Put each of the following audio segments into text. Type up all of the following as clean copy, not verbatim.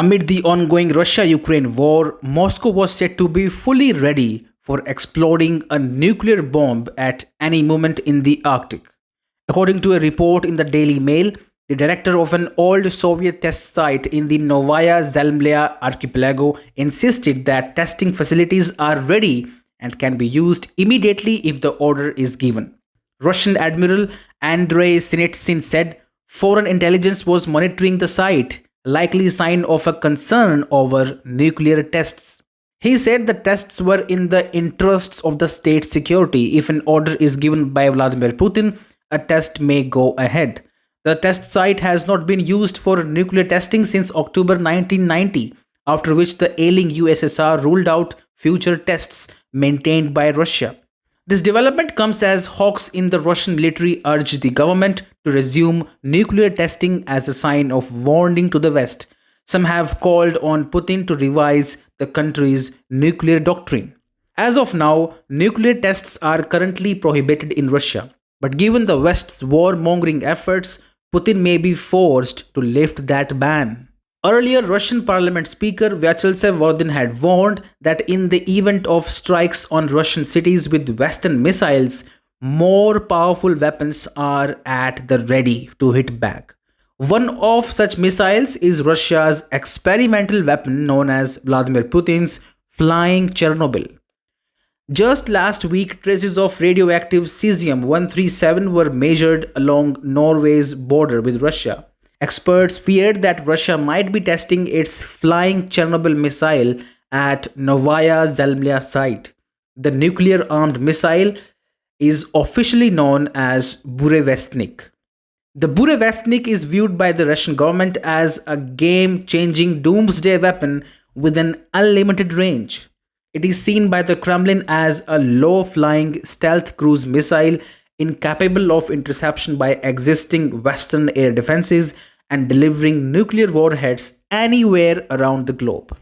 Amid the ongoing Russia-Ukraine war, Moscow was said to be fully ready for exploding a nuclear bomb at any moment in the Arctic. According to a report in the Daily Mail, the director of an old Soviet test site in the Novaya Zemlya archipelago insisted that testing facilities are ready and can be used immediately if the order is given. Russian Admiral Andrei Sinitsyn said foreign intelligence was monitoring the site, a likely sign of a concern over nuclear tests. He said the tests were in the interests of the state security. If an order is given by Vladimir Putin, a test may go ahead. The test site has not been used for nuclear testing since October 1990, after which the ailing USSR ruled out future tests maintained by Russia. This development comes as hawks in the Russian military urge the government to resume nuclear testing as a sign of warning to the West. Some have called on Putin to revise the country's nuclear doctrine. As of now, nuclear tests are currently prohibited in Russia. But given the West's warmongering efforts, Putin may be forced to lift that ban. Earlier, Russian Parliament Speaker Vyacheslav Volodin had warned that in the event of strikes on Russian cities with Western missiles, more powerful weapons are at the ready to hit back. One of such missiles is Russia's experimental weapon known as Vladimir Putin's flying Chernobyl. Just last week, traces of radioactive cesium-137 were measured along Norway's border with Russia. Experts feared that Russia might be testing its flying Chernobyl missile at Novaya Zemlya site. The nuclear-armed missile is officially known as Burevestnik. The Burevestnik is viewed by the Russian government as a game-changing doomsday weapon with an unlimited range. It is seen by the Kremlin as a low-flying stealth cruise missile incapable of interception by existing Western air defenses and delivering nuclear warheads anywhere around the globe.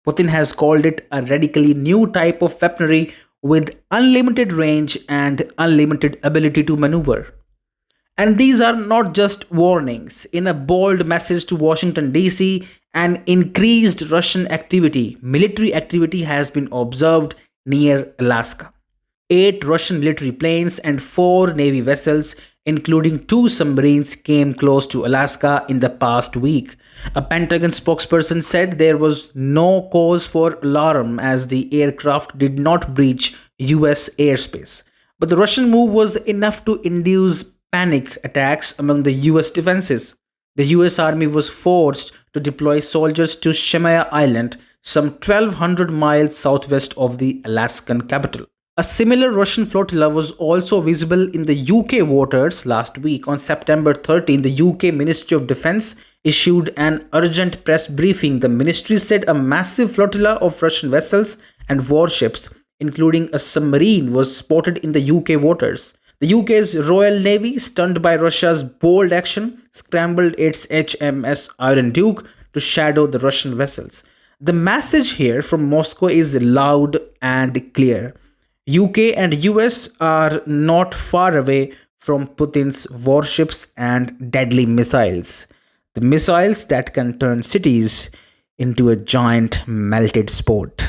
Putin has called it a radically new type of weaponry with unlimited range and unlimited ability to maneuver. And these are not just warnings. In a bold message to Washington, D.C., an increased Russian military activity has been observed near Alaska. 8 Russian military planes and 4 Navy vessels, including 2 submarines, came close to Alaska in the past week. A Pentagon spokesperson said there was no cause for alarm as the aircraft did not breach US airspace. But the Russian move was enough to induce panic attacks among the US defenses. The US Army was forced to deploy soldiers to Shemaya Island, some 1,200 miles southwest of the Alaskan capital. A similar Russian flotilla was also visible in the UK waters last week. On September 13, the UK Ministry of Defence issued an urgent press briefing. The ministry said a massive flotilla of Russian vessels and warships, including a submarine, was spotted in the UK waters. The UK's Royal Navy, stunned by Russia's bold action, scrambled its HMS Iron Duke to shadow the Russian vessels. The message here from Moscow is loud and clear. UK and US are not far away from Putin's warships and deadly missiles. The missiles that can turn cities into a giant melted sport.